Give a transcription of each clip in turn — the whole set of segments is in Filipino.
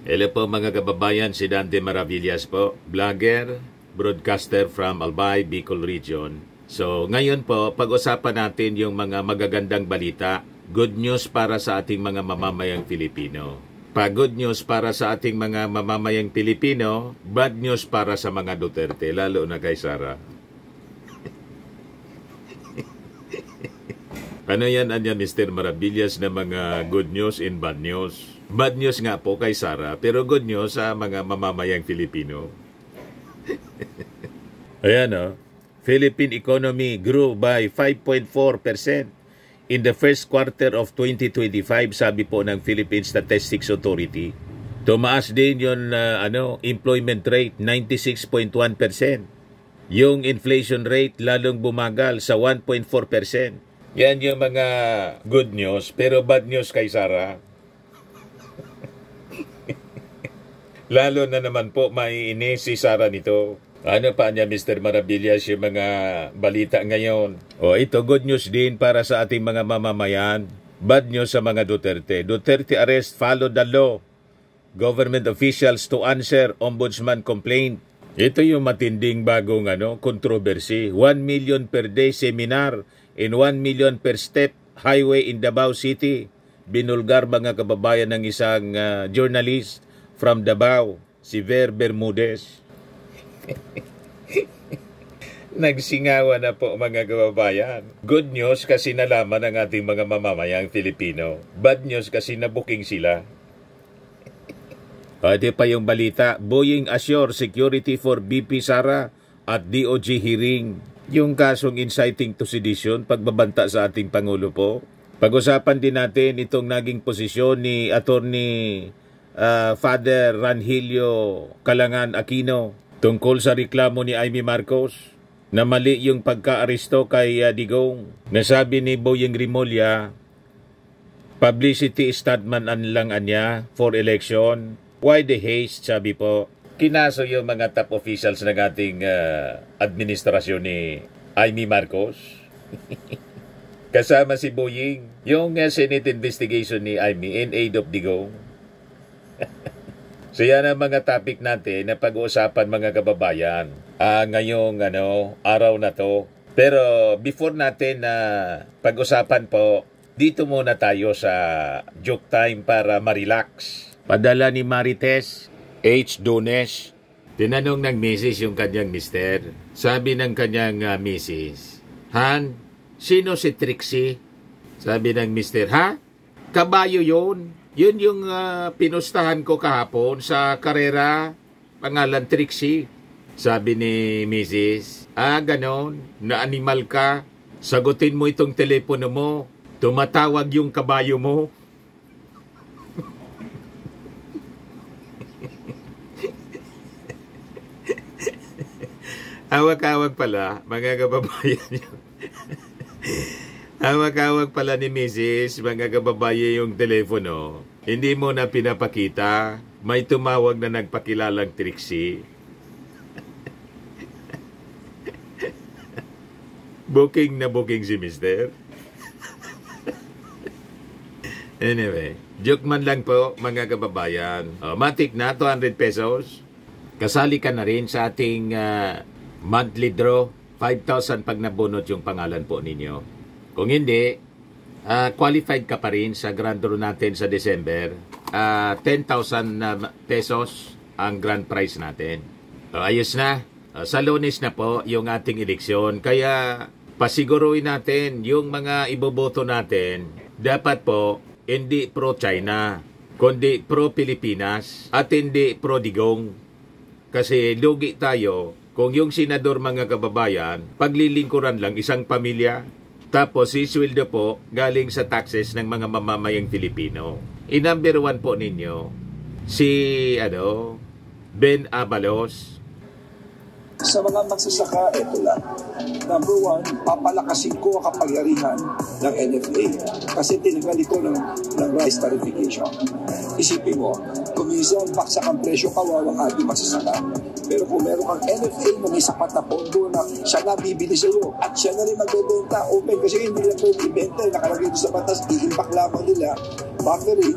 Hello po mga kababayan, si Dante Maravillas po, vlogger, broadcaster from Albay, Bicol Region. So ngayon po, pag-usapan natin yung mga magagandang balita, good news para sa ating mga mamamayang Pilipino. Good news para sa ating mga mamamayang Pilipino, bad news para sa mga Duterte, lalo na kay Sara. Ano yan, Mr. Maravillas, na mga good news and bad news? Bad news nga po kay Sara, pero good news sa mga mamamayang Filipino. Ayan o. Philippine economy grew by 5.4% in the first quarter of 2025, sabi po ng Philippine Statistics Authority. Tumaas din yung employment rate, 96.1%. Yung inflation rate lalong bumagal sa 1.4%. Yan yung mga good news, pero bad news kay Sara. Lalo na naman po maiinis si Sara nito. Ano pa niya, Mr. Maravillas, yung mga balita ngayon? Ito, good news din para sa ating mga mamamayan. Bad news sa mga Duterte. Duterte arrest follow the law. Government officials to answer ombudsman complaint. Ito yung matinding bagong controversy. 1 million per day seminar and 1 million per step highway in Davao City. Binulgar mga kababayan ng isang journalist from Davao, si Ver Bermudez. Nagsingawa na po mga kababayan. Good news kasi nalaman ng ating mga mamamayang Filipino. Bad news kasi nabuking sila. Ito pa yung balita. Boeing assure security for BP Sara at DOJ hearing. Yung kasong inciting to sedition, pagbabanta sa ating Pangulo po. Pag-usapan din natin itong naging posisyon ni Attorney Father Ranhilio Calangan Aquino tungkol sa reklamo ni Amy Marcos na mali yung pagka-aresto kay Digong. Nasabi ni Boyeng Rimulya, publicity stuntman lang anya for election. Why the haste, sabi po. Kinaso yung mga top officials ng ating administrasyon ni Amy Marcos. Kasama si Boyeng, yung Senate investigation ni Amy in aid of Digong. So yan ang mga topic natin na pag-uusapan mga kababayan ngayong araw na to. Pero before natin na pag-usapan po, dito muna tayo sa joke time para ma-relax. Padala ni Marites H. Dones. Tinanong ng misis yung kanyang mister. Sabi ng kanyang misis, Han, sino si Trixie? Sabi ng mister, ha? Kabayo yun. Yun yung pinustahan ko kahapon sa karera, pangalan Trixie. Sabi ni Mrs., ganon, na animal ka, sagutin mo itong telepono mo, tumatawag yung kabayo mo. Hawak-hawak pala, mga kababayan yun. Hawak-hawak pala ni Mrs. mga kababayan yung telepono. Hindi mo na pinapakita. May tumawag na nagpakilalang Trixie. Booking na booking si Mister. Anyway, joke man lang po mga kababayan. Matik na 200 pesos. Kasali ka na rin sa ating monthly draw. 5,000 pag nabunot yung pangalan po ninyo. Kung hindi, qualified ka pa rin sa grand draw natin sa December. 10,000 pesos ang grand prize natin. Ayos na. Sa Lunes na po yung ating eleksyon. Kaya pasiguruin natin yung mga iboboto natin. Dapat po hindi pro-China, kundi pro-Pilipinas at hindi pro-Digong. Kasi lugi tayo kung yung senador mga kababayan, paglilingkuran lang isang pamilya. Tapos si sweldo po galing sa taxes ng mga mamamayang Filipino. I-number 1 po ninyo, si Ben Abalos. Sa mga magsasaka, ito lang. Number 1, papalakasin ko ang kapangyarihan ng NFA kasi tinanggal ito ng rice tariffication. Isipin mo, kung minsan baksak ang presyo, kawawang ating magsasaka. Pero kung meron kang NFA na may sapat na pondo na siya na bibili sa iyo at siya na rin magbebenta, open kasi hindi nila pwede ibenta, nakalagay ito sa batas, i-impact lamang nila, mockery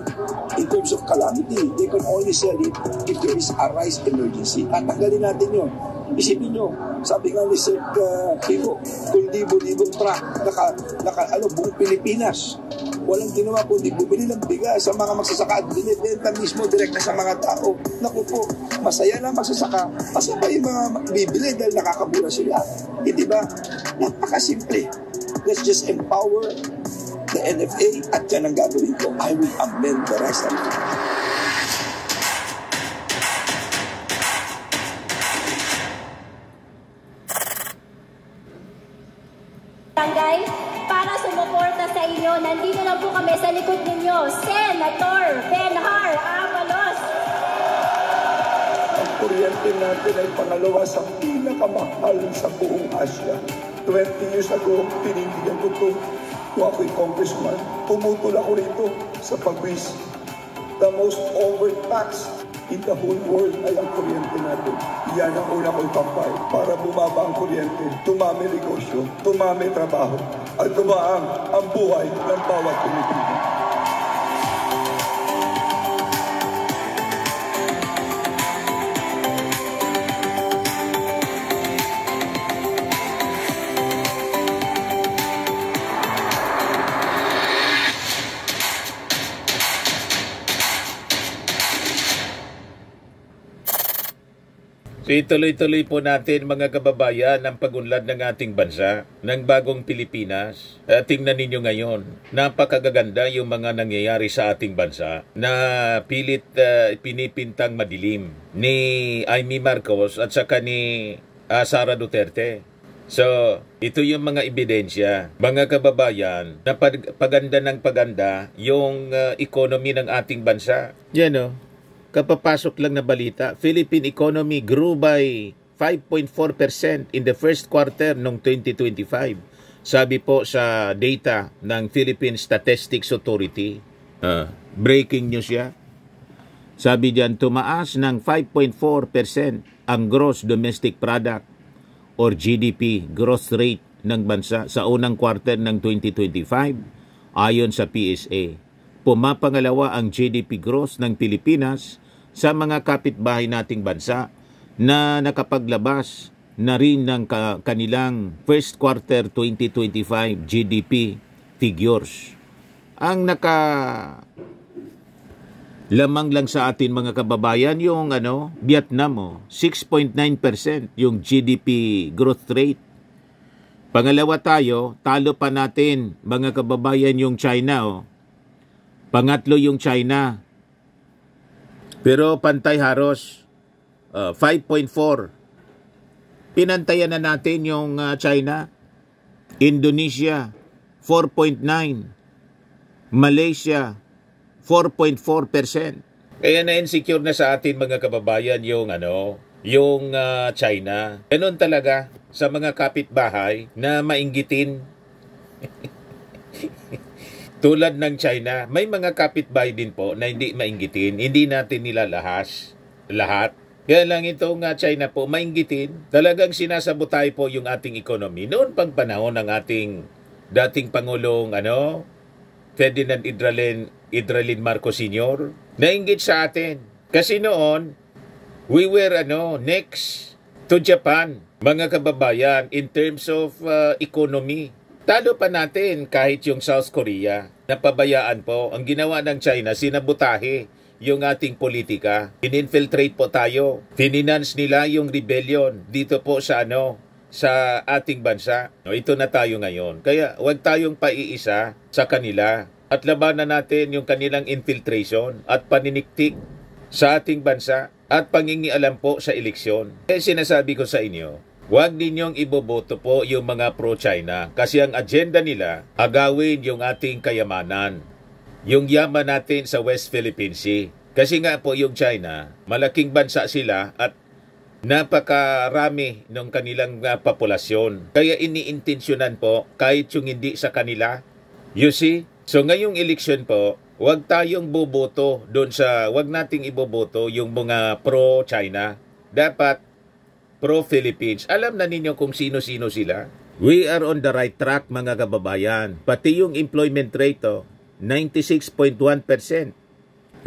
in terms of calamity. They can only sell it if there is a rice emergency. At tanggalin natin yun. Isipin nyo, sabi nga ni Sir Pico, kung libo-libong truck, buong Pilipinas, walang ginawa kundi bumili ng bigas sa mga magsasaka at binibenta mismo direkta sa mga tao. Naku po, masaya na magsasaka, masaya yung mga bibili dahil nakakabura sila. Hindi ba? Napakasimple. Let's just empower the NFA at yan ang gagawin ko. I will amend the rice tarification. Barangay, para sumuporta sa inyo, nandito lang po kami sa likod ninyo, Senator Benhar Avalos. Ang kuryente natin ay pangalawa sa pinakamahal sa buong Asia. 20 years ago, pinindigan ko ito. Kung ako'y congressman, pumutol ako rito sa pagwis. The most overtaxed in the whole world ay ang kuryente natin. Yan ang una ko'y kampay para bumaba ang kuryente, tumami negosyo, tumami trabaho, at tumaang ang buhay ng bawat Pilipino. So ituloy-tuloy po natin mga kababayan ang pagunlad ng ating bansa, ng bagong Pilipinas. Tingnan ninyo ngayon, napakagaganda yung mga nangyayari sa ating bansa na pilit pinipintang madilim ni Amy Marcos at saka ni Sara Duterte. So, ito yung mga ebidensya, mga kababayan, na paganda ng paganda yung economy ng ating bansa. Yan o. Kapapasok lang na balita, Philippine economy grew by 5.4% in the first quarter ng 2025. Sabi po sa data ng Philippine Statistics Authority. Breaking news ya. Sabi diyan, tumaas ng 5.4% ang gross domestic product or GDP growth rate ng bansa sa unang quarter ng 2025 ayon sa PSA. Pumapangalawa ang GDP growth ng Pilipinas sa mga kapitbahay nating bansa na nakapaglabas na rin ng kanilang first quarter 2025 GDP figures. Ang lamang lang sa atin mga kababayan yung Vietnam 6.9% yung GDP growth rate. Pangalawa tayo, talo pa natin mga kababayan yung China Pangatlo yung China. Pero pantay haros 5.4. Pinantayan na natin yung China. Indonesia 4.9. Malaysia 4.4%. Kaya na-insecure na sa atin mga kababayan yung China. Ganun talaga sa mga kapitbahay na mainggitin. Tulad ng China, may mga kapitbahay din po na hindi mainggitin. Hindi natin nila lahat. Kaya lang itong China po, mainggitin. Talagang sinasabotay po yung ating economy. Noon pang panahon ng ating dating Pangulong Ferdinand Idralin Marcos Sr. Nainggit sa atin. Kasi noon, we were next to Japan, mga kababayan, in terms of economy. Talo pa natin kahit yung South Korea. Napabayaan po. Ang ginawa ng China, sinabutahe yung ating politika. In-infiltrate po tayo. Finance nila yung rebellion dito po sa sa ating bansa. Ito na tayo ngayon. Kaya huwag tayong paiisa sa kanila at labanan natin yung kanilang infiltration at paniniktik sa ating bansa at pangingialam po sa eleksyon. Kaya sinasabi ko sa inyo, huwag ninyong iboboto po yung mga pro-China kasi ang agenda nila, agawin yung ating kayamanan. Yung yaman natin sa West Philippine Sea. Kasi nga po yung China, malaking bansa sila at napakarami ng kanilang populasyon. Kaya iniintensyonan po kahit yung hindi sa kanila. You see? So ngayong eleksyon po, huwag tayong boboto huwag nating iboboto yung mga pro-China. Dapat pro-Philippines. Alam na ninyo kung sino-sino sila. We are on the right track mga kababayan. Pati yung employment rate 96.1%.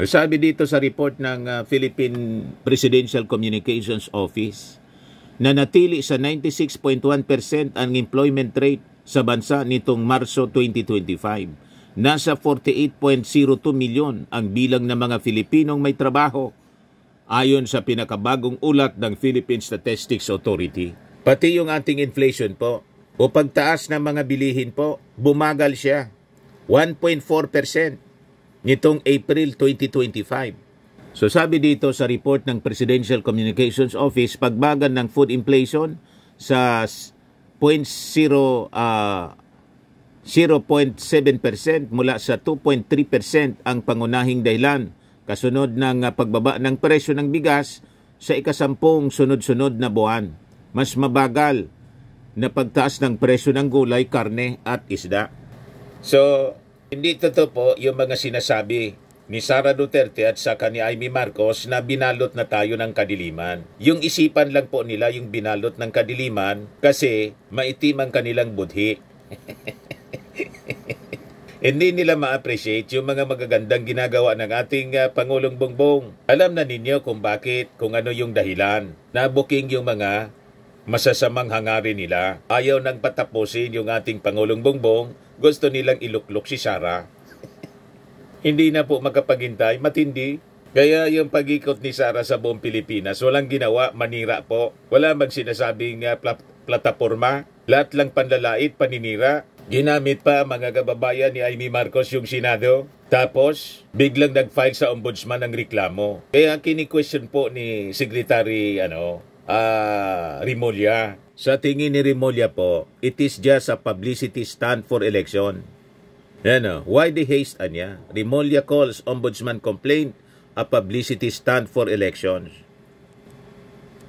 Sabi dito sa report ng Philippine Presidential Communications Office, na natili sa 96.1% ang employment rate sa bansa nitong Marso 2025. Nasa 48.02 milyon ang bilang ng mga Filipinong may trabaho, ayon sa pinakabagong ulat ng Philippine Statistics Authority. Pati yung ating inflation po, o pagtaas ng mga bilihin po, bumagal siya. 1.4% nitong April 2025. So sabi dito sa report ng Presidential Communications Office, pagbagal ng food inflation sa 0.7% mula sa 2.3% ang pangunahing dahilan, kasunod ng pagbaba ng presyo ng bigas sa ikasampung sunod-sunod na buwan. Mas mabagal na pagtaas ng presyo ng gulay, karne at isda. So, hindi totoo po yung mga sinasabi ni Sara Duterte at saka ni Amy Marcos na binalot na tayo ng kadiliman. Yung isipan lang po nila yung binalot ng kadiliman kasi maitim ang kanilang budhi. Hindi nila ma-appreciate yung mga magagandang ginagawa ng ating Pangulong Bongbong. Alam na ninyo kung bakit, kung ano yung dahilan. Nabuking yung mga masasamang hangarin nila. Ayaw nang patapusin yung ating Pangulong Bongbong. Gusto nilang iluklok si Sara. Hindi na po makapaghintay, matindi. Kaya yung pag-ikot ni Sara sa buong Pilipinas, walang ginawa, manira po. Wala bang sinasabing plataforma. Lahat lang panlalait, paninira. Ginamit pa mga kababayan ni Amy Marcos yung Senado. Tapos, biglang nag-file sa ombudsman ng reklamo. Kaya kini-question po ni Secretary Remulla. Sa tingin ni Remulla po, it is just a publicity stunt for election. Why the haste anya? Remulla calls ombudsman complaint a publicity stunt for elections.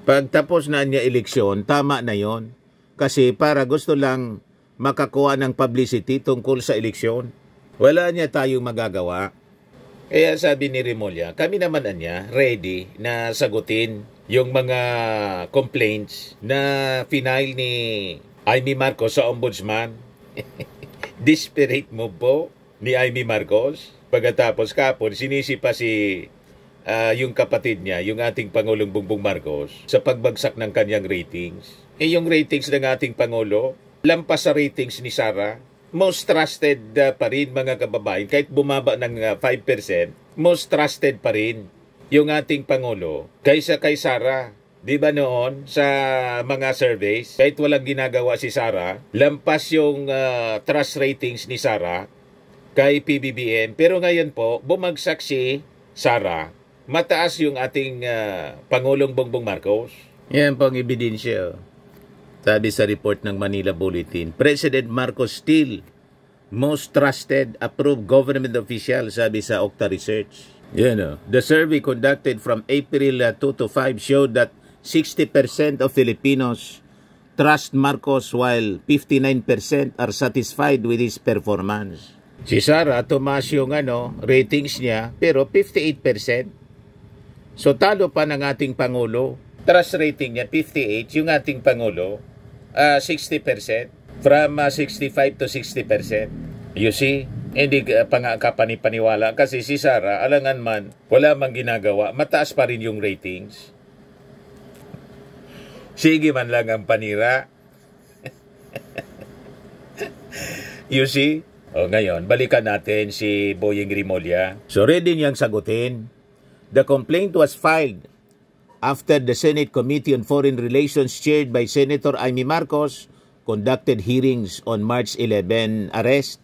Pagtapos na niya eleksyon, tama na yon. Kasi para gusto lang makakuha ng publicity tungkol sa eleksyon. Wala niya tayong magagawa. Kaya sabi ni Remulla, kami naman anya ready na sagutin yung mga complaints na final ni Amy Marcos sa ombudsman. Desperate move po ni Amy Marcos. Pagkatapos kapon, sinisi pa yung kapatid niya, yung ating Pangulong Bongbong Marcos, sa pagbagsak ng kanyang ratings. Yung ratings ng ating Pangulo, lampas sa ratings ni Sara. Most trusted pa rin mga kababayan. Kahit bumaba ng 5%, most trusted pa rin yung ating Pangulo kaysa kay Sara. Di ba noon sa mga surveys, kahit walang ginagawa si Sara, lampas yung trust ratings ni Sara kay PBBM. Pero ngayon po, bumagsak si Sara. Mataas yung ating Pangulong Bongbong Marcos. Yan pong ebidensya. Sabi sa report ng Manila Bulletin, President Marcos still most trusted approved government official, sabi sa Okta Research. The survey conducted from April 2 to 5 showed that 60% of Filipinos trust Marcos while 59% are satisfied with his performance. Si Sara, tumaas yung ratings niya, pero 58%. So talo pa ng ating Pangulo. Trust rating niya 58, yung ating Pangulo 60%. From 65 to 60%. You see? Hindi pa nga kapanipaniwala kasi si Sara, alangan man, wala mang ginagawa, mataas pa rin yung ratings. Sige man lang ang panira. You see? O ngayon, balikan natin si Boying Remulla. So ready niyang sagutin. The complaint was filed after the Senate Committee on Foreign Relations chaired by Senator Amy Marcos conducted hearings on March 11 arrest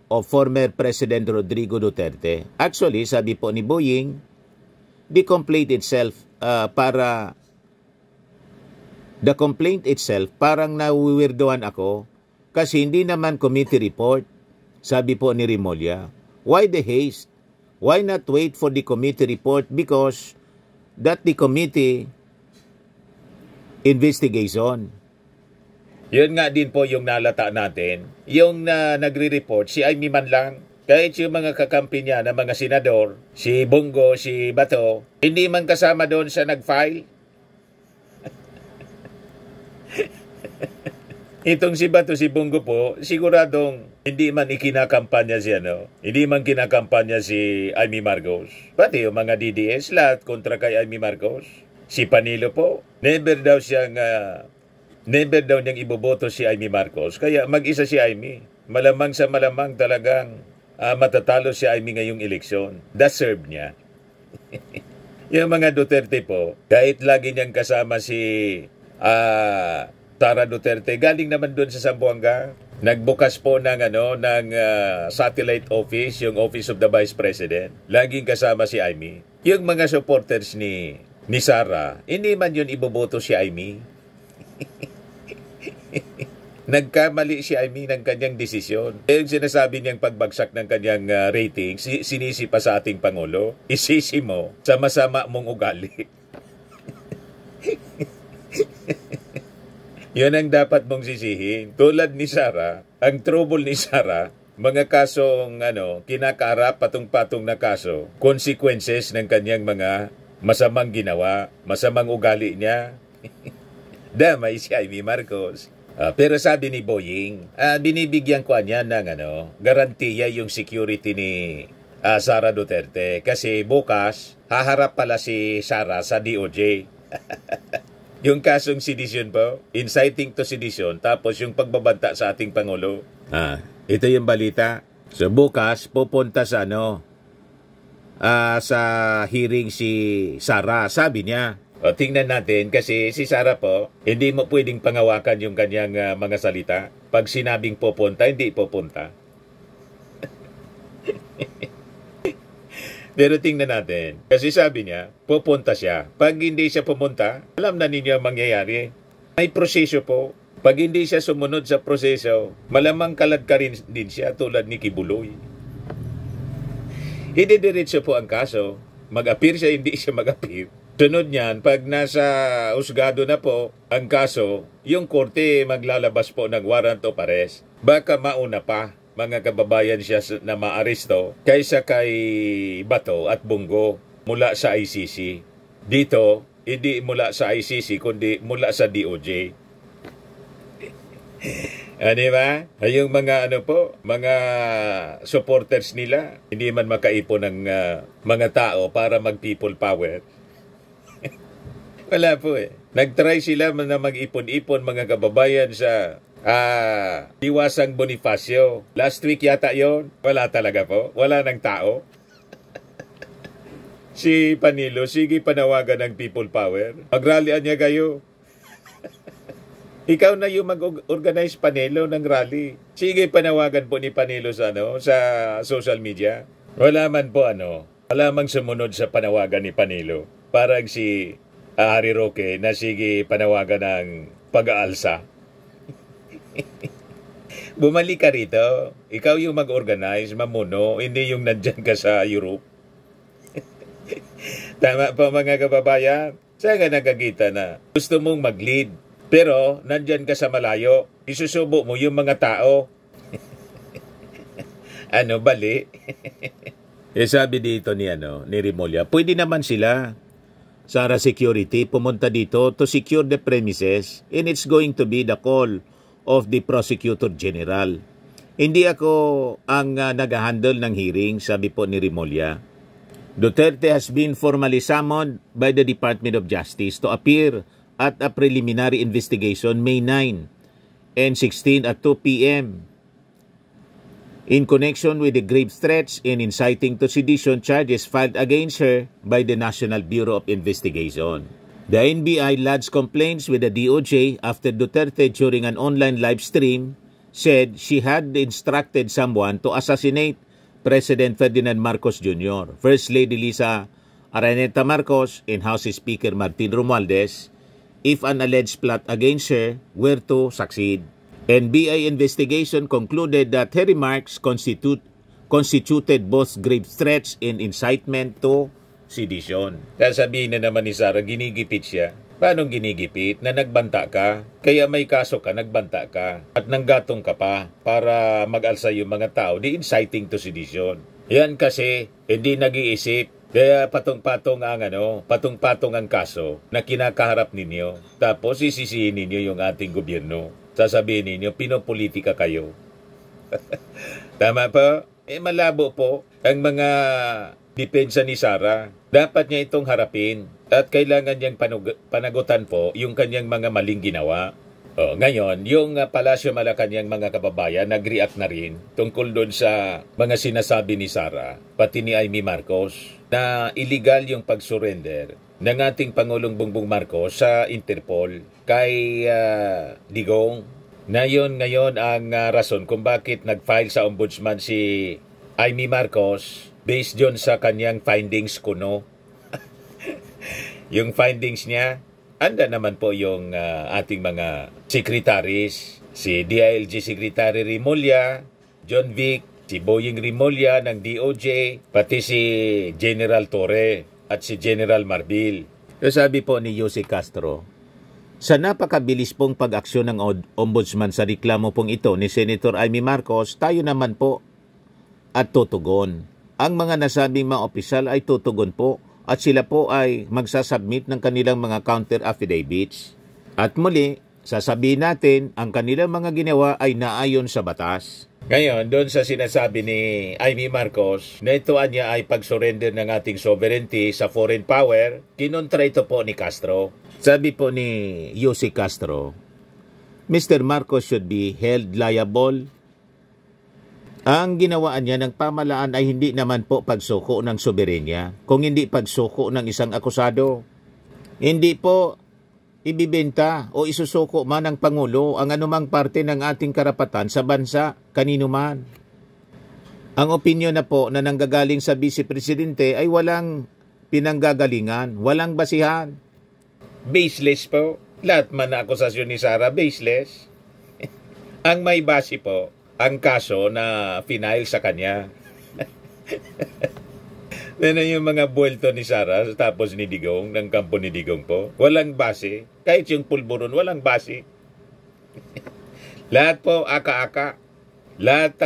of former President Rodrigo Duterte. Actually, sabi po ni Boying, the complaint itself parang nawiwirdoan ako kasi hindi naman committee report, sabi po ni Remulla. Why the haste? Why not wait for the committee report? Because that the committee investigation. Yun nga din po yung nalata natin. Yung nagre-report, si Amy man lang. Kahit yung mga kakampi niya na mga senador, si Bongo, si Bato, hindi man kasama doon sa nag-file. Itong si Bato, si Bongo po, siguradong hindi man ikinakampanya si hindi man kinakampanya si Amy Marcos. Pati yung mga DDS, lahat kontra kay Amy Marcos. Si Panilo po, never daw niyang iboboto si Amy Marcos. Kaya mag-isa si Amy. Malamang sa malamang talagang matatalo si Amy ngayong eleksyon. Deserve niya. Yung mga Duterte po, kahit lagi niyang kasama si Sara Duterte, galing naman doon sa Zamboanga. Nagbukas po ng satellite office, yung Office of the Vice President. Laging kasama si Amy. Yung mga supporters ni Sara, hindi man yun iboboto si Amy. Nagkamali si Amy ng kanyang desisyon. Yung sinasabi niyang pagbagsak ng kanyang rating, sinisi pa sa ating Pangulo. Isisi mo sa masama mong ugali. Yun ang dapat mong sisihin. Tulad ni Sara, ang trouble ni Sara, mga kasong kinakaharap, patong-patong na kaso, consequences ng kanyang mga masamang ginawa, masamang ugali niya. Damay si Amy Marcos. Pero sabi ni Boying, binibigyan ko niya ng garantiya yung security ni Sara Duterte. Kasi bukas, haharap pala si Sara sa DOJ. Yung kasong sedition po, inciting to sedition, tapos yung pagbabanta sa ating Pangulo. Ito yung balita. So bukas, pupunta sa sa hearing si Sara. Sabi niya, tingnan natin kasi si Sara po, hindi mo pwedeng pangawakan yung kanyang mga salita. Pag sinabing pupunta, hindi pupunta. Pero tingnan natin. Kasi sabi niya, pupunta siya. Pag hindi siya pumunta, alam na ninyo ang mangyayari. May proseso po. Pag hindi siya sumunod sa proseso, malamang kalad ka rin din siya tulad ni Kibuloy. Idediretso po ang kaso. Mag-appear siya, hindi siya mag-appear. Sunod niyan, pag nasa husgado na po ang kaso, yung korte maglalabas po ng warrant of arrest. Baka mauna pa mga kababayan siya na maaresto kaysa kay Bato at Bongo mula sa ICC. Dito, hindi mula sa ICC kundi mula sa DOJ. Diba? Yung mga mga supporters nila, hindi man makaipon ng mga tao para mag-people power. Wala po eh. Nag-try sila na mag-ipon-ipon mga kababayan sa Diwasang Bonifacio. Last week yata yon. Wala talaga po. Wala ng tao. Si Panilo, sige panawagan ng people power. Mag-rallyan niya kayo. Ikaw na yung mag-organize Panilo ng rally. Sige panawagan po ni Panilo sa social media. Wala man po wala mang sumunod sa panawagan ni Panilo. Parang si Harry Roque na sige panawagan ng pag-aalsa. Bumalik ka rito. Ikaw yung mag-organize, mamuno, hindi yung nandyan ka sa Europe. Tama po mga kababayan. Saan ka nakakita na gusto mong mag-lead, pero nandyan ka sa malayo. Isusubo mo yung mga tao. Bali? Sabi dito ni Remulla, pwede naman sila. Sara Security pumunta dito to secure the premises, and it's going to be the call of the Prosecutor General. Hindi ako ang nag-handle ng hearing, sabi po ni Remulla. Duterte has been formally summoned by the Department of Justice to appear at a preliminary investigation May 9 and 16 at 2 p.m. in connection with the grave threats and inciting to sedition charges filed against her by the National Bureau of Investigation. The NBI lodged complaints with the DOJ after Duterte, during an online live stream, said she had instructed someone to assassinate President Ferdinand Marcos Jr., First Lady Lisa Araneta Marcos, and House Speaker Martin Romualdez if an alleged plot against her were to succeed. NBI investigation concluded that her remarks constituted both grave threats and incitement to sedition. Sasabihin na naman ni Sara, ginigipit siya. Paano ginigipit? Na nagbanta ka, kaya may kaso ka, nagbanta ka, at nanggatong ka pa para mag-alsa yung mga tao, di inciting to sedition. Yan kasi, hindi nag-iisip. Kaya patong-patong ang kaso na kinakaharap ninyo. Tapos isisihin ninyo yung ating gobyerno. sasabihin ninyo, pinopolitika kayo. Tama po? Malabo po ang mga depensa ni Sara. Dapat niya itong harapin at kailangan niyang panagutan po yung kanyang mga maling ginawa. Ngayon, yung Palasyo Malacanang mga kababayan nag-react na rin tungkol doon sa mga sinasabi ni Sara, pati ni Amy Marcos, na illegal yung pag-surrender ng ating Pangulong Bongbong Marcos sa Interpol kay Digong. Na yun ngayon ang rason kung bakit nag-file sa ombudsman si Amy Marcos based yun sa kanyang findings kuno. Yung findings niya, anda naman po yung ating mga secretaries, si DILG Secretary Rimulya, John Vic, si Boying Rimulya ng DOJ, pati si General Torre at si General Marbil. So sabi po ni Jose Castro, sa napakabilis pong pag-aksyon ng ombudsman sa reklamo pong ito ni Senator Amy Marcos, tayo naman po at tutugon. Ang mga nasabing mga opisyal ay tutugon po at sila po ay magsasubmit ng kanilang mga counter affidavits. At muli, sasabihin natin ang kanilang mga ginawa ay naayon sa batas. Ngayon, doon sa sinasabi ni Amy Marcos na ito niya ay pag-surrender ng ating sovereignty sa foreign power, kinontra ito po ni Castro. Sabi po ni Jose Castro, Mr. Marcos should be held liable. Ang ginawaan niya ng pamalaan ay hindi naman po pagsuko ng soberenya, kung hindi pagsuko ng isang akusado. Hindi po ibibenta o isusuko man ng Pangulo ang anumang parte ng ating karapatan sa bansa, kanino man. Ang opinyon na po na nanggagaling sa Vice Presidente ay walang pinanggagalingan, walang basihan. Baseless po. Lahat man na akusasyon ni Sara, baseless. Ang may base po, ang kaso na final sa kanya. Yan yung mga buwelto ni Sara tapos ni Digong, ng kampo ni Digong po. Walang base. Kahit yung pulburon, walang base. Lahat po, aka-aka. Lahat,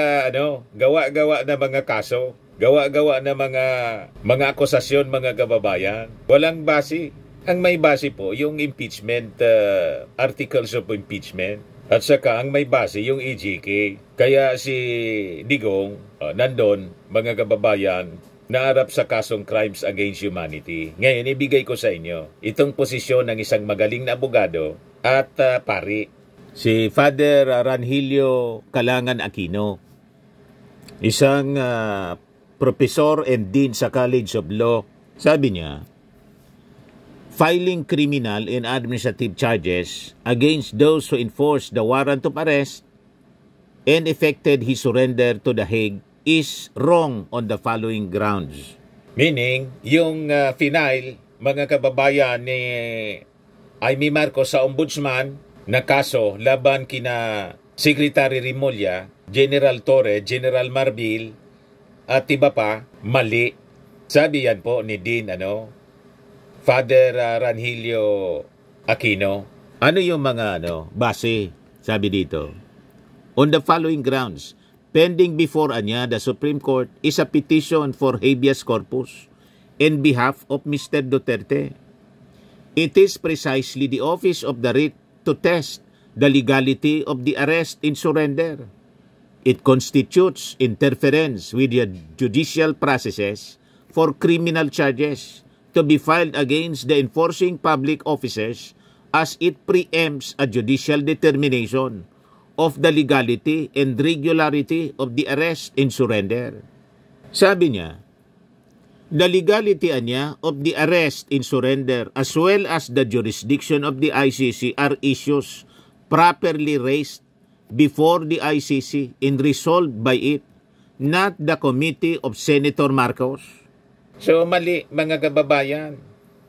gawa-gawa na mga kaso. Gawa-gawa na mga akusasyon, mga kababayan. Walang base. Ang may base po, yung impeachment, articles of impeachment. At saka ang may base yung EJK. Kaya si Digong, nandun, mga kababayan, naarap sa kasong crimes against humanity. Ngayon, ibigay ko sa inyo itong posisyon ng isang magaling na abogado at pari. Si Father Ranhilio Calangan Aquino, isang professor and dean sa College of Law. Sabi niya, filing criminal and administrative charges against those who enforced the warrant of arrest and effected his surrender to The Hague is wrong on the following grounds. Meaning, yung final, mga kababayan ni Amy Marcos sa ombudsman na kaso laban kina Secretary Rimulya, General Torre, General Marbil, at iba pa, mali. Sabi yan po ni Dean, Father Ranhilio Aquino. Ano yung mga base? Sabi dito. On the following grounds, pending before the Supreme Court is a petition for habeas corpus in behalf of Mr. Duterte. It is precisely the office of the writ to test the legality of the arrest and surrender. It constitutes interference with the judicial processes for criminal charges to be filed against the enforcing public officers as it preempts a judicial determination of the legality and regularity of the arrest and surrender. Sabi niya, the legality of the arrest and surrender as well as the jurisdiction of the ICC are issues properly raised before the ICC and resolved by it, not the committee of Senator Marcos. So mali mga kababayan,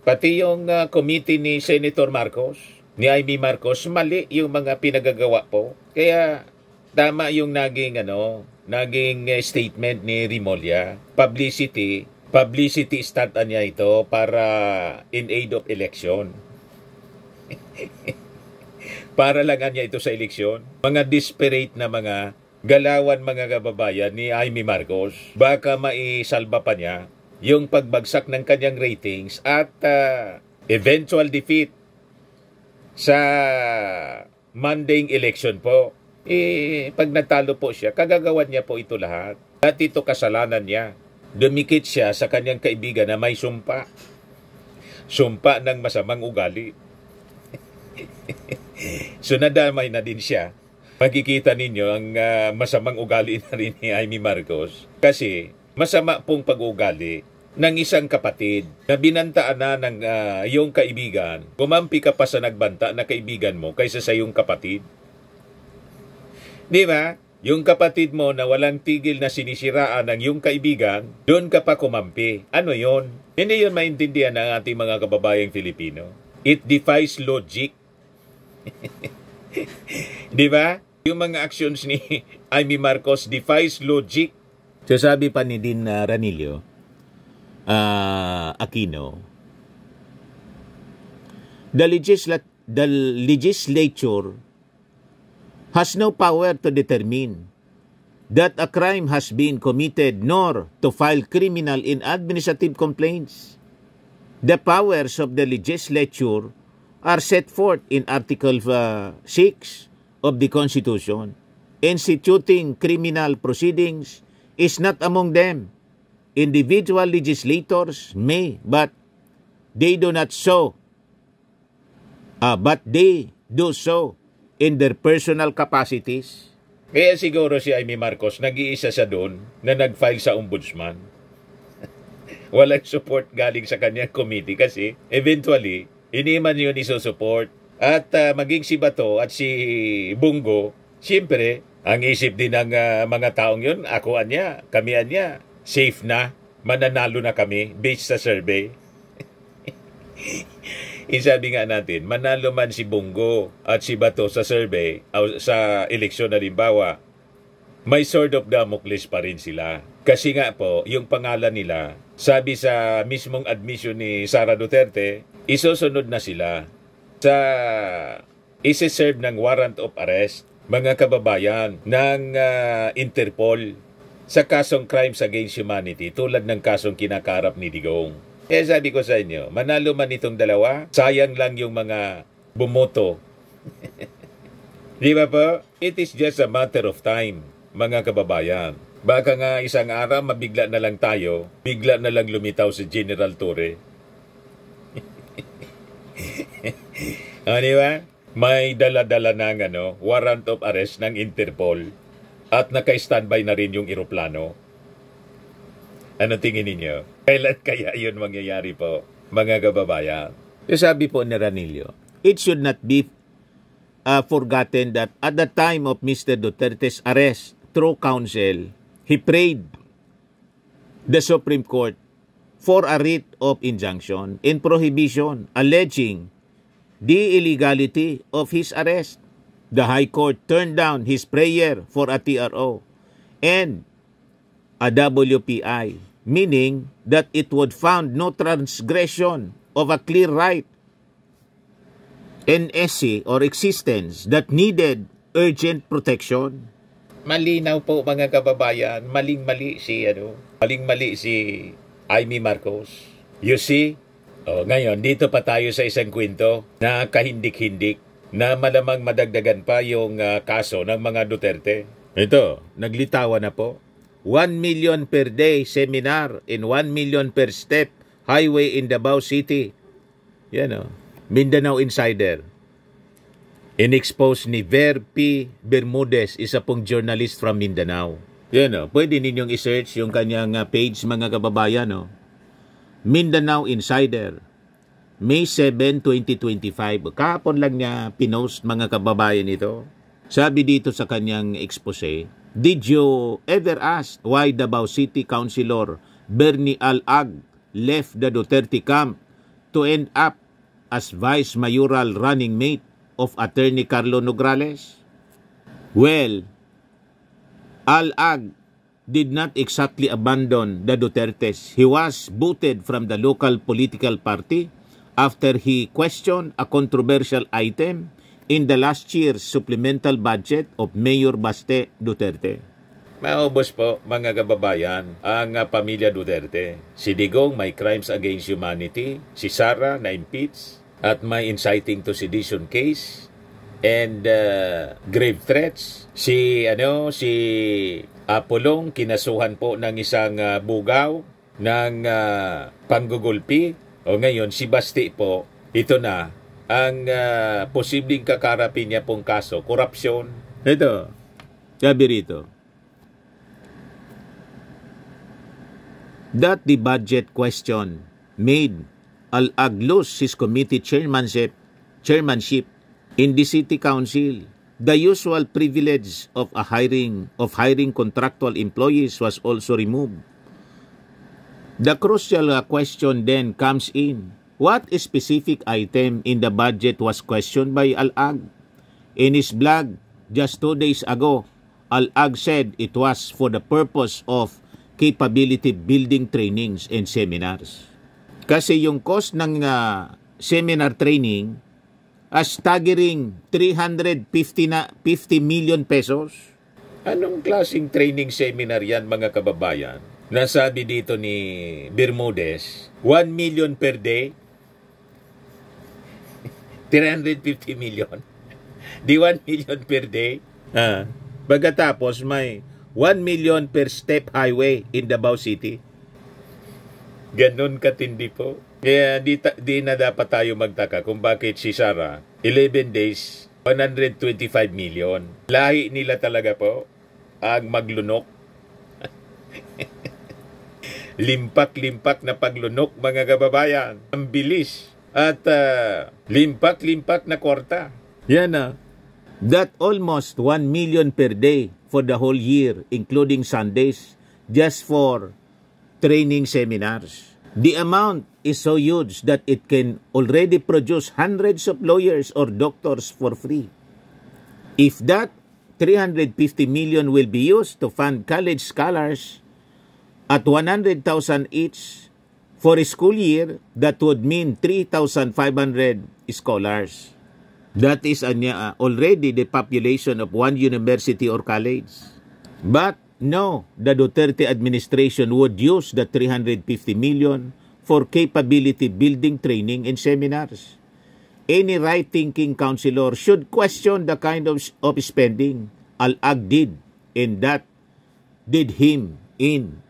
pati yung committee ni Senator Marcos, ni Amy Marcos, mali yung mga pinagagawa po. Kaya tama yung naging statement ni Rimulya. Publicity stunt niya ito para in aid of election. Para lang niya ito sa eleksyon. Mga desperate na mga galawan mga kababayan ni Amy Marcos, baka maisalba pa niya yung pagbagsak ng kanyang ratings at eventual defeat sa Monday election po. Pag natalo po siya, kagagawan niya po ito lahat. At ito kasalanan niya. Dumikit siya sa kanyang kaibigan na may sumpa. Sumpa ng masamang ugali. So nadamay na din siya. Makikita ninyo ang masamang ugali na rin ni Amy Marcos. Kasi masama pong pag-ugali ng isang kapatid na binantaan na ng iyong kaibigan. Kumampi ka pa sa nagbanta na kaibigan mo kaysa sa iyong kapatid. Di ba? Yung kapatid mo na walang tigil na sinisiraan ng iyong kaibigan, doon ka pa kumampi. Ano yon? Hindi yun maintindihan ng ating mga kababayang Filipino. It defies logic. Di ba? Yung mga actions ni Amy Marcos defies logic. So sabi pa ni Din Ranillo Aquino, the legislature has no power to determine that a crime has been committed nor to file criminal and administrative complaints. The powers of the legislature are set forth in Article 6 of the Constitution. Instituting criminal proceedings is not among them. Individual legislators may, but they do so in their personal capacities. Kaya siguro si Amy Marcos, nag-iisa siya doon na nag-file sa ombudsman. Walang support galing sa kanyang committee kasi eventually, hindi man yun iso-support. At maging si Bato at si Bungo, siyempre, ang isip din ng mga taong yun, akoan niya, kamian niya, safe na, mananalo na kami based sa survey. Sabi nga natin, manalo man si Bungo at si Bato sa survey, sa eleksyon na limbawa, may sword of Damocles pa rin sila. Kasi nga po, yung pangalan nila, sabi sa mismong admission ni Sara Duterte, isusunod na sila sa isi-serve ng warrant of arrest, mga kababayan, ng Interpol sa kasong crimes against humanity tulad ng kasong kinakarap ni Digong. Kaya sabi ko sa inyo, manalo man itong dalawa, sayang lang yung mga bumoto. Di ba po? It is just a matter of time, mga kababayan. Baka nga isang araw, mabigla na lang tayo, bigla na lang lumitaw si General Torre. Di ba? May dala-dala ng warrant of arrest ng Interpol at naka-standby na rin yung eroplano. Ano tingin ninyo? Kailan kaya yun mangyayari po, mga kababayan? Sabi po ni Ranillo, it should not be forgotten that at the time of Mr. Duterte's arrest through counsel, he prayed the Supreme Court for a writ of injunction in prohibition alleging the illegality of his arrest. The High Court turned down his prayer for a TRO and a WPI, meaning that it would found no transgression of a clear right and essay or existence that needed urgent protection. Malinaw po mga kababayan, maling-mali si Amy Marcos. You see? Ngayon, dito pa tayo sa isang kwento na kahindik-hindik na malamang madagdagan pa yung kaso ng mga Duterte. Ito, naglitawa na po. 1 million per day seminar and 1 million per step highway in Davao City. Yan Mindanao Insider. In-expose ni Ver P. Bermudez, isa pong journalist from Mindanao. Yan pwede ninyong i-search yung kanyang page mga kababayan. Mindanao Insider, May 7, 2025. Kahapon lang niya pinost mga kababayan ito. Sabi dito sa kanyang expose, did you ever ask why Davao City Councilor Bernie Al-Ag left the Duterte camp to end up as vice mayoral running mate of Attorney Carlo Nograles? Well, Al-Ag did not exactly abandon the Dutertes. He was booted from the local political party after he questioned a controversial item in the last year's supplemental budget of Mayor Baste Duterte. Maubos po mga kababayan ang pamilya Duterte. Si Digong may crimes against humanity, si Sara na impeach at may inciting to sedition case. and grave threats. Si Apolong kinasuhan po ng isang bugaw ng panggugulpi. O ngayon si Basti po, ito na ang posibleng kakarapin niya pong kaso, korupsyon. Ito, sabi rito, that the budget question made Al-Ag lose his committee chairmanship in the city council. The usual privilege of hiring contractual employees was also removed. The crucial question then comes in. What specific item in the budget was questioned by Al-Ag? In his blog just 2 days ago, Al-Ag said it was for the purpose of capability building trainings and seminars. Kasi yung cost ng seminar training, a staggering 350 million pesos. Anong klaseng training seminar yan, mga kababayan? Nasabi dito ni Bermudez, 1 million per day, 350 million. Di 1 million per day. Pagkatapos may 1 million per step highway in Davao City. Ganon katindi po. Kaya di na dapat tayo magtaka kung bakit si Sara, 11 days, 125 million. Lahi nila talaga po ang maglunok. Limpak-limpak na paglunok, mga kababayan. Ang bilis. At limpak-limpak na kwarta. Yan na. That almost 1 million per day for the whole year, including Sundays, just for training seminars. The amount is so huge that it can already produce hundreds of lawyers or doctors for free. If that 350 million will be used to fund college scholars at 100,000 each for a school year, that would mean 3,500 scholars. That is already the population of one university or college. But no, the Duterte administration would use the 350 million for capability building training and seminars. Any right-thinking councilor should question the kind of spending Al-Ag did, and that did him in.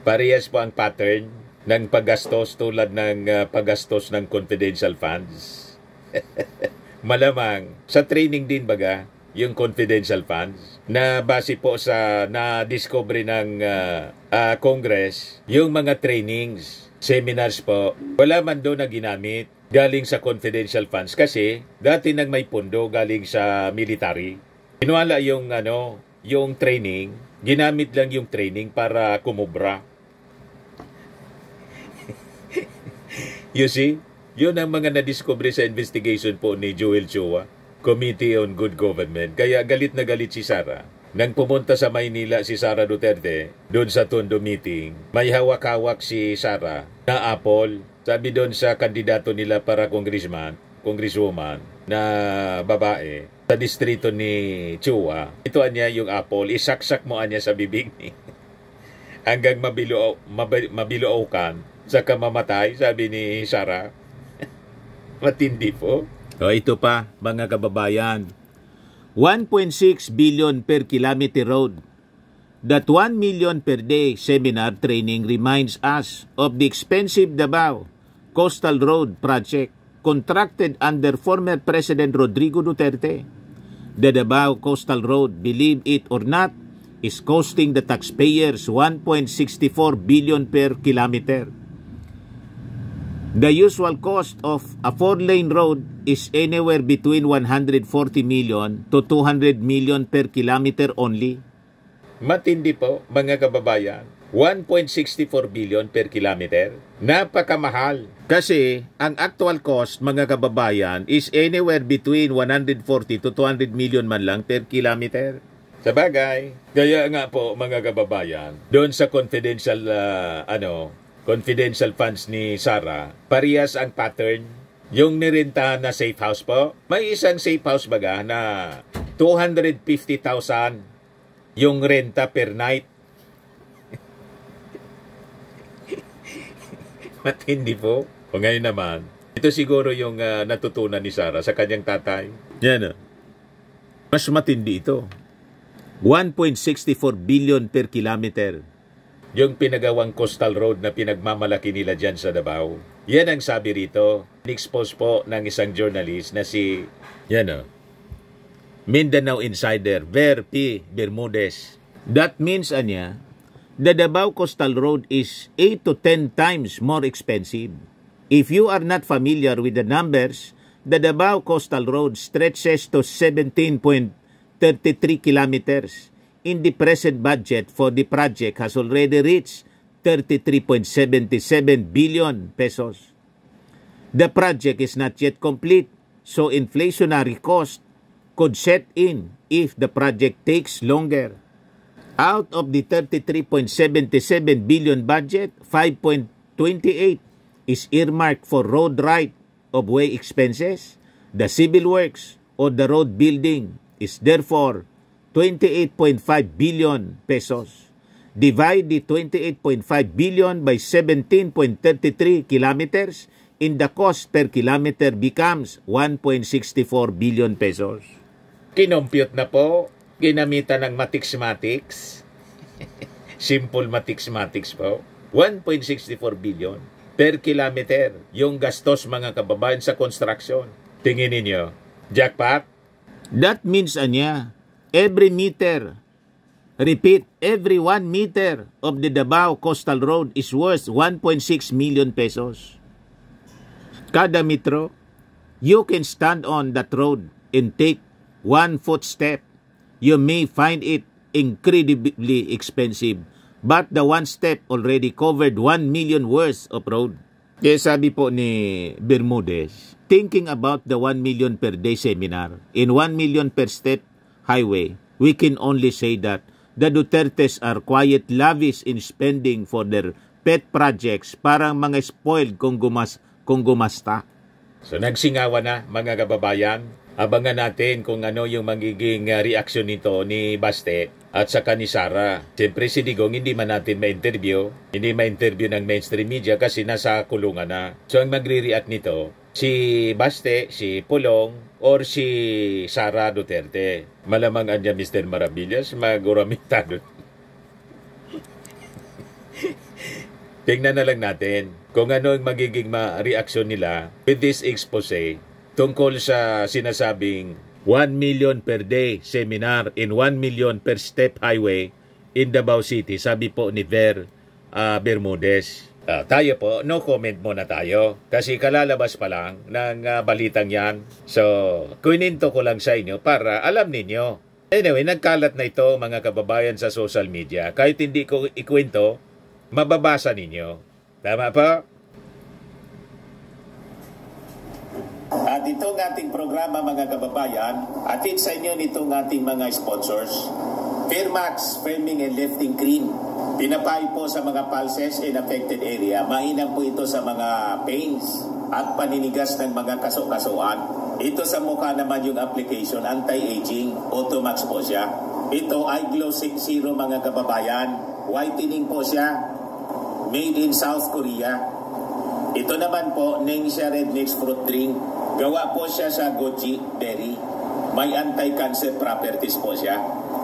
Parehas po ang pattern ng paggastos tulad ng paggastos ng confidential funds. Malamang sa training din baga yung confidential funds na base po sa na-discovery ng Congress, yung mga trainings, seminars po, wala man doon na ginamit galing sa confidential funds kasi dati nang may pondo galing sa military. Inuwala yung yung training, ginamit lang yung training para kumubra. You see, yun ang mga na-discovery sa investigation po ni Joel Chua, Committee on Good Government. Kaya galit na galit si Sara. Nang pumunta sa Maynila si Sara Duterte, doon sa Tondo meeting, may hawak-hawak si Sara na apple. Sabi doon sa kandidato nila para congresswoman na babae sa distrito ni Chua. Ito niya yung apple, isaksak mo niya sa bibig ni. Hanggang mabilookan sa kamamatay, sabi ni Sara. Matindi po. O ito pa, mga kababayan. 1.6 billion per kilometer road. That 1 million per day seminar training reminds us of the expensive Davao Coastal Road project contracted under former President Rodrigo Duterte. The Davao Coastal Road, believe it or not, is costing the taxpayers 1.64 billion per kilometer. The usual cost of a 4-lane road is anywhere between 140 million to 200 million per kilometer only. Matindi po, mga kababayan. 1.64 billion per kilometer. Napakamahal. Kasi ang actual cost, mga kababayan, is anywhere between 140 to 200 million man lang per kilometer. Sabagay. Kaya nga po, mga kababayan, doon sa confidential confidential funds ni Sara, parehas ang pattern. Yung nirenta na safe house po, may isang safe house baga na 250,000 yung renta per night. Matindi po. O ngayon naman, ito siguro yung natutunan ni Sara sa kanyang tatay. Yan o. Mas matindi ito. 1.64 billion per kilometer. Yung pinagawang coastal road na pinagmamalaki nila dyan sa Davao. Yan ang sabi rito. Expose po ng isang journalist na si Mindanao Insider, Ver P. Bermudez. That means, anya, the Davao Coastal Road is 8 to 10 times more expensive. If you are not familiar with the numbers, the Davao Coastal Road stretches to 17.33 kilometers. In the present budget for the project has already reached 33.77 billion pesos. The project is not yet complete, so inflationary cost could set in if the project takes longer. Out of the 33.77 billion budget, 5.28 is earmarked for road right-of-way expenses. The civil works or the road building is therefore 28.5 billion pesos. Divide the 28.5 billion by 17.33 kilometers, and the cost per kilometer becomes 1.64 billion pesos. Kinompute na po, ginamitan ng mathematics. Simple mathematics po. 1.64 billion per kilometer yung gastos, mga kababayan, sa construction. Tingin ninyo, jackpot? That means, anya, every meter, repeat, every 1 meter of the Davao Coastal Road is worth 1.6 million pesos. Kada metro, you can stand on that road and take 1 footstep. You may find it incredibly expensive, but the 1 step already covered 1 million worth of road. Kaya sabi po ni Bermudez, thinking about the 1 million per day seminar, in 1 million per step highway, we can only say that the Dutertes are quiet lavish in spending for their pet projects, parang mga spoiled kung gumasta. So nagsingawa na, mga kababayan. Abangan natin kung ano yung magiging reaksyon nito ni Baste at saka ni Sara. Siyempre si Digong hindi man natin ma-interview ng mainstream media kasi nasa kulungan na. So ang magre-react nito, si Baste, si Pulong, or si Sara Duterte. Malamang anya Mr. Maravillas, maguramita doon. Tingnan na lang natin kung ano ang magiging reaksyon nila with this expose tungkol sa sinasabing 1 million per day seminar in 1 million per step highway in Davao City. Sabi po ni Ver Bermudez. Tayo po, no comment muna tayo kasi kalalabas pa lang ng balitang yan. So, kuninto ko lang sa inyo para alam ninyo. Anyway, nagkalat na ito, mga kababayan, sa social media. Kahit hindi ko ikwento, mababasa ninyo. Tama po? At itong ating programa, mga kababayan, atid sa inyo nitong ating mga sponsors. Fairmax, Firming and Lifting Cream. Pinapay po sa mga pulses in affected area. Mainam po ito sa mga pains at paninigas ng mga kaso-kasuan. Ito sa mukha naman yung application, anti-aging, Automax po siya. Ito ay Glow 60, mga kababayan. Whitening po siya. Made in South Korea. Ito naman po, Ningxia Red Mix Fruit Drink. Gawa po siya sa goji berry. May anti-cancer properties po siya.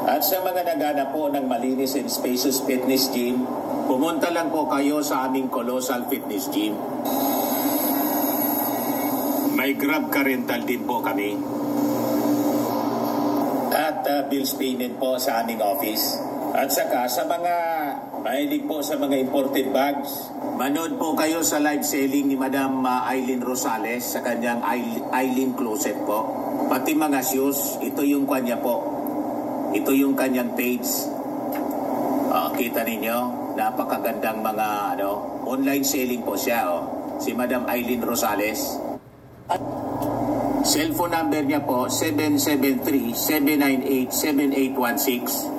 At sa mga nagana po ng malinis and spacious fitness gym, pumunta lang po kayo sa aming Colossal Fitness Gym. May Grab Car Rental din po kami. At bills payment po sa aming office. At saka sa mga mahilig po sa mga imported bags, manood po kayo sa live selling ni Madam Aileen Rosales sa kanyang Aileen Closet po. Pati mga shoes, ito yung kanya po. Ito yung kanyang page. Kita ninyo, napakagandang mga online selling po siya. Si Madam Aileen Rosales. Cellphone number niya po 773-798-7816.